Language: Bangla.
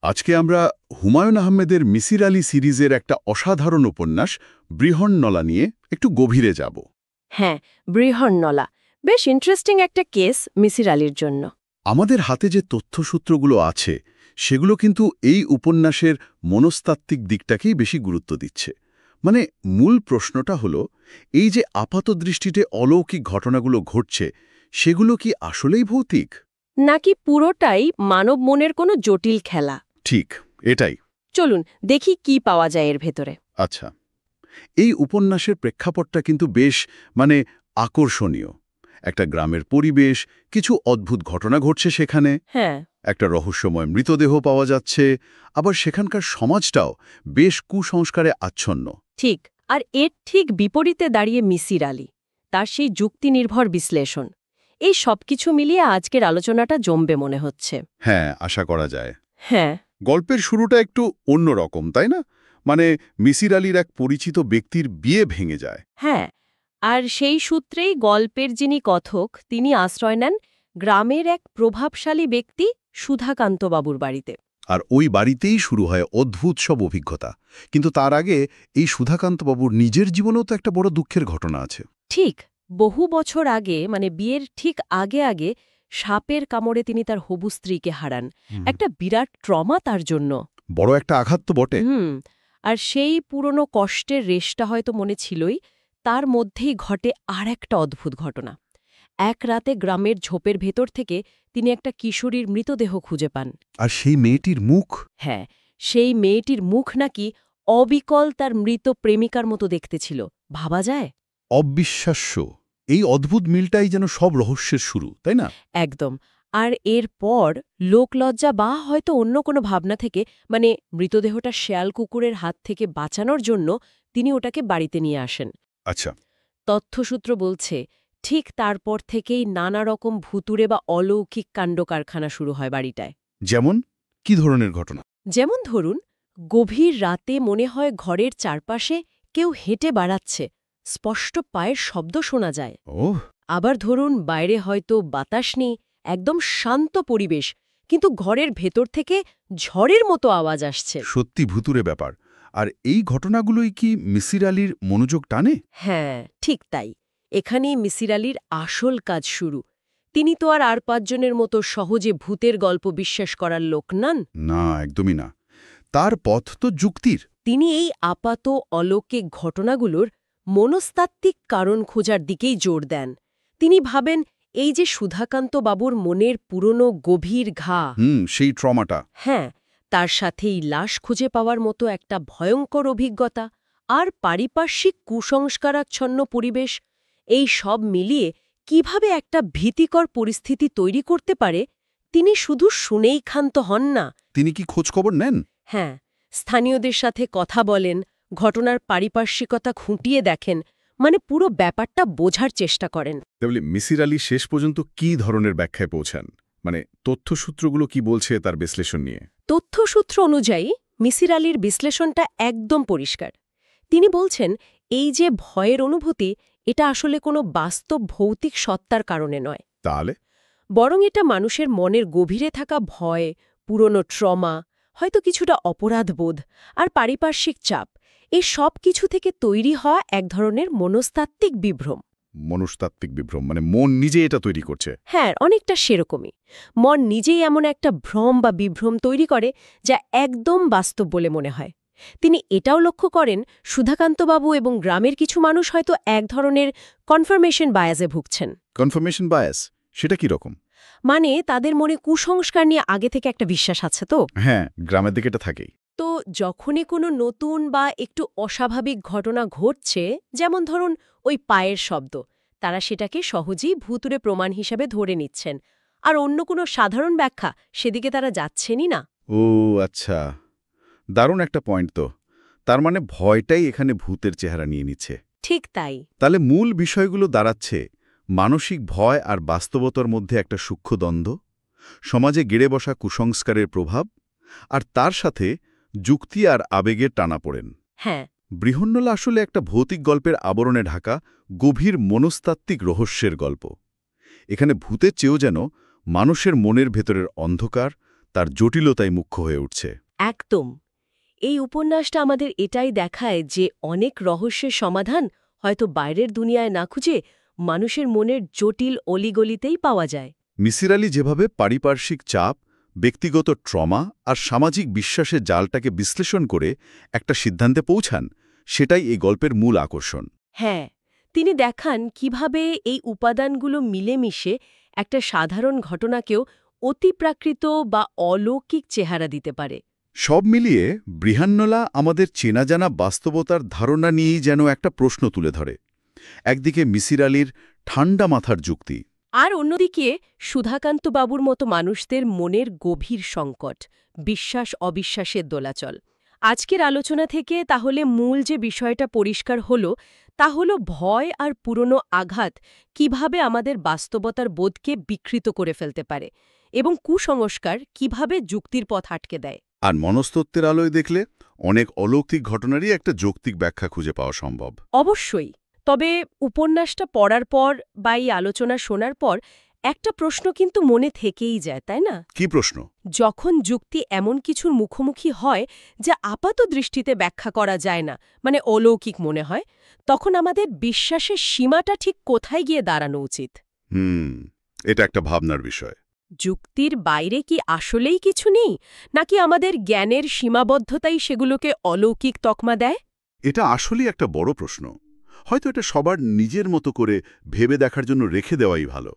আজকে আমরা হুমায়ূন আহমেদের মিসির আলী সিরিজের একটা অসাধারণ উপন্যাস বৃহন্নলা নিয়ে একটু গভীরে যাব। হ্যাঁ, বৃহন্নলা বেশ ইন্টারেস্টিং একটা কেস মিসির আলীর জন্য। আমাদের হাতে যে তথ্যসূত্রগুলো আছে সেগুলো কিন্তু এই উপন্যাসের মনস্তাত্ত্বিক দিকটাকেই বেশি গুরুত্ব দিচ্ছে। মানে মূল প্রশ্নটা হলো, এই যে আপাতদৃষ্টিতে অলৌকিক ঘটনাগুলো ঘটছে সেগুলো কি আসলেই ভৌতিক, নাকি পুরোটাই মানব মনের কোনো জটিল খেলা? ঠিক এটাই। চলুন দেখি কি পাওয়া যায় এর ভেতরে। আচ্ছা, এই উপন্যাসের প্রেক্ষাপটটা কিন্তু বেশ আকর্ষণীয়। একটা গ্রামের পরিবেশ, কিছু অদ্ভুত ঘটনা ঘটছে সেখানে, হ্যাঁ, একটা রহস্যময় মৃতদেহ পাওয়া যাচ্ছে, আবার সেখানকার সমাজটাও বেশ কুসংস্কারে আচ্ছন্ন। ঠিক। আর এর ঠিক বিপরীতে দাঁড়িয়ে মিসির আলী, তার সেই যুক্তিনির্ভর বিশ্লেষণ। এই সবকিছু মিলিয়ে আজকের আলোচনাটা জমবে মনে হচ্ছে। হ্যাঁ, আশা করা যায়। হ্যাঁ, গল্পের শুরুটা একটু অন্যরকম, তাই না? মিসির আলীর এক পরিচিত ব্যক্তির বিয়ে ভেঙে যায়। হ্যাঁ। আর সেই সূত্রেই গল্পের যিনি কথক তিনি আশ্রয় নেন গ্রামের এক প্রভাবশালী ব্যক্তি সুধাকান্তবাবুর বাড়িতে। আর ওই বাড়িতেই শুরু হয় অদ্ভুত সব অভিজ্ঞতা। কিন্তু তার আগে এই সুধাকান্তবাবুর নিজের জীবনেও তো একটা বড় দুঃখের ঘটনা আছে। ঠিক বহু বছর আগে, মানে বিয়ের ঠিক আগে আগে সাপের কামড়ে তিনি তার হবু স্ত্রীকে হারান। একটা বিরাট ট্রমা তার জন্য। বড় একটা আঘাত তো বটে। আর সেই পুরনো কষ্টের রেশটা হয়তো মনে ছিলই। তার মধ্যেই ঘটে আর একটা অদ্ভুত ঘটনা। এক রাতে গ্রামের ঝোপের ভেতর থেকে তিনি একটা কিশোরীর মৃতদেহ খুঁজে পান। আর সেই মেয়েটির মুখ, হ্যাঁ, সেই মেয়েটির মুখ নাকি অবিকল তার মৃত প্রেমিকার মতো দেখতে ছিল। ভাবা যায়? অবিশ্বাস্য। এই অদ্ভুত মিলটাই যেন সব রহস্যের শুরু, তাই না? একদম। আর এরপর লোকলজ্জা বা হয়তো অন্য কোনো ভাবনা থেকে, মানে মৃতদেহটা শেয়াল কুকুরের হাত থেকে বাঁচানোর জন্য তিনি ওটাকে বাড়িতে নিয়ে আসেন। আচ্ছা। তথ্যসূত্র বলছে ঠিক তারপর থেকেই নানা রকম ভুতুড়ে বা অলৌকিক কাণ্ডকারখানা শুরু হয় বাড়িটায়। যেমন কি ধরনের ঘটনা? যেমন ধরুন, গভীর রাতে মনে হয় ঘরের চারপাশে কেউ হেঁটে বেড়াচ্ছে, স্পষ্ট পায়ের শব্দ শোনা যায়। ওহ, আবার ধরুন, বাইরে হয়তো বাতাস নেই, একদম শান্ত পরিবেশ, কিন্তু ঘরের ভেতর থেকে ঝড়ের মতো আওয়াজ আসছে। সত্যি ভুতুরে ব্যাপার। আর এই ঘটনাগুলোই কি মিসির আলীর মনোযোগ টানে? হ্যাঁ, ঠিক তাই। এখানেই মিসির আলীর আসল কাজ শুরু। তিনি তো আর ৫ জনের মতো সহজে ভূতের গল্প বিশ্বাস করার লোক নন। না, একদমই না। তার পথ তো যুক্তির। তিনি এই আপাত অলৌকিক ঘটনাগুলোর মনস্তাত্ত্বিক কারণ খোঁজার দিকেই জোর দেন। তিনি ভাবেন, এই যে সুধাকান্ত বাবুর মনের পুরনো গভীর ঘা, সেই ট্রমাটা। হ্যাঁ, তার সাথেই লাশ খুঁজে পাওয়ার মতো একটা ভয়ঙ্কর অভিজ্ঞতা আর পারিপার্শ্বিক কুসংস্কারাচ্ছন্ন পরিবেশ, এই সব মিলিয়ে কিভাবে একটা ভীতিকর পরিস্থিতি তৈরি করতে পারে, তিনি শুধু শুনেই ক্ষান্ত হন না। তিনি কি খোঁজখবর নেন? হ্যাঁ, স্থানীয়দের সাথে কথা বলেন, ঘটনার পারিপার্শ্বিকতা খুঁটিয়ে দেখেন, মানে পুরো ব্যাপারটা বোঝার চেষ্টা করেন। তাহলে মিসির আলী শেষ পর্যন্ত কি ধরনের ব্যাখ্যায় পৌঁছান? তথ্যসূত্রগুলো কি বলছে তার বিশ্লেষণ নিয়ে? তথ্যসূত্র অনুযায়ী মিসির আলীর বিশ্লেষণটা একদম পরিষ্কার। তিনি বলছেন, এই যে ভয়ের অনুভূতি, এটা আসলে কোনো বাস্তব ভৌতিক সত্তার কারণে নয়, তাহলে বরং এটা মানুষের মনের গভীরে থাকা ভয়, পুরনো ট্রমা, হয়তো কিছুটা অপরাধবোধ আর পারিপার্শ্বিক চাপ, এই সব কিছু থেকে তৈরি হওয়া এক ধরনের মনস্তাত্ত্বিক বিভ্রম। মনস্তাত্ত্বিক বিভ্রম, মন নিজে এটা তৈরি করছে। হ্যাঁ, অনেকটা সেরকমই। মন নিজেই এমন একটা ভ্রম বা বিভ্রম তৈরি করে যা একদম বাস্তব বলে মনে হয়। তিনি এটাও লক্ষ্য করেন, সুধাকান্তবাবু এবং গ্রামের কিছু মানুষ হয়তো এক ধরনের কনফার্মেশন বায়াসে ভুগছেন। কনফার্মেশন বায়াস, সেটা কি রকম? মানে তাদের মনে কুসংস্কার নিয়ে আগে থেকে একটা বিশ্বাস আছে তো। হ্যাঁ, গ্রামের দিকে এটা থাকেই। তো যখনই কোনো নতুন বা একটু অস্বাভাবিক ঘটনা ঘটছে, যেমন ধরুন ওই পায়ের শব্দ, তারা সেটাকে সহজেই ভুতুড়ে প্রমাণ হিসাবে ধরে নিচ্ছেন। আর অন্য কোনো সাধারণ ব্যাখ্যা সেদিকে তারা যাচ্ছেনই না। ও আচ্ছা, দারুণ একটা পয়েন্ট তো। তার মানে ভয়টাই এখানে ভূতের চেহারা নিয়ে নিচ্ছে। ঠিক তাই। তাহলে মূল বিষয়গুলো দাঁড়াচ্ছে মানসিক ভয় আর বাস্তবতার মধ্যে একটা সূক্ষ্ম দ্বন্দ্ব, সমাজে গেড়ে বসা কুসংস্কারের প্রভাব, আর তার সাথে যুক্তি আর আবেগের টানাপোড়েন। হ্যাঁ, বৃহন্নলা আসলে একটা ভৌতিক গল্পের আবরণে ঢাকা গভীর মনস্তাত্ত্বিক রহস্যের গল্প। এখানে ভূতের চেয়েও যেন মানুষের মনের ভেতরের অন্ধকার, তার জটিলতাই মুখ্য হয়ে উঠছে। একদম। এই উপন্যাসটা আমাদের এটাই দেখায় যে অনেক রহস্যের সমাধান হয়তো বাইরের দুনিয়ায় না খুঁজে মানুষের মনের জটিল অলিগলিতেই পাওয়া যায়। মিসির আলি যেভাবে পারিপার্শ্বিক চাপ, ব্যক্তিগত ট্রমা আর সামাজিক বিশ্বাসের জালটাকে বিশ্লেষণ করে একটা সিদ্ধান্তে পৌঁছান, সেটাই এই গল্পের মূল আকর্ষণ। হ্যাঁ, তিনি দেখান কিভাবে এই উপাদানগুলো মিলেমিশে একটা সাধারণ ঘটনাকেও অতিপ্রাকৃত বা অলৌকিক চেহারা দিতে পারে। সব মিলিয়ে বৃহান্নলা আমাদের চেনাজানা বাস্তবতার ধারণা নিয়েই যেন একটা প্রশ্ন তুলে ধরে। একদিকে মিসির আলির ঠান্ডা মাথার যুক্তি, আর অন্যদিকে সুধাকান্ত বাবুর মতো মানুষদের মনের গভীর সংকট, বিশ্বাস অবিশ্বাসের দোলাচল। আজকের আলোচনা থেকে তাহলে মূল যে বিষয়টা পরিষ্কার হলো তা হলো ভয় আর পুরনো আঘাত কিভাবে আমাদের বাস্তবতার বোধকে বিকৃত করে ফেলতে পারে এবং কুসংস্কার কিভাবে যুক্তির পথ আটকে দেয়। আর মনস্তত্ত্বের আলোয় দেখলে অনেক অলৌকিক ঘটনারই একটা যৌক্তিক ব্যাখ্যা খুঁজে পাওয়া সম্ভব। অবশ্যই। তবে উপন্যাসটা পড়ার পর বা এই আলোচনা শোনার পর একটা প্রশ্ন কিন্তু মনে থেকেই যায়, তাই না? কি প্রশ্ন? যখন যুক্তি এমন কিছুর মুখোমুখি হয় যা আপাত দৃষ্টিতে ব্যাখ্যা করা যায় না, মানে অলৌকিক মনে হয়, তখন আমাদের বিশ্বাসের সীমাটা ঠিক কোথায় গিয়ে দাঁড়ানো উচিত? এটা একটা ভাবনার বিষয়। যুক্তির বাইরে কি আসলেই কিছু নেই, নাকি আমাদের জ্ঞানের সীমাবদ্ধতাই সেগুলোকে অলৌকিক তকমা দেয়? এটা আসলেই একটা বড় প্রশ্ন। হয়তো এটা সবার নিজের মতো করে ভেবে দেখার জন্য রেখে দেওয়াই ভালো।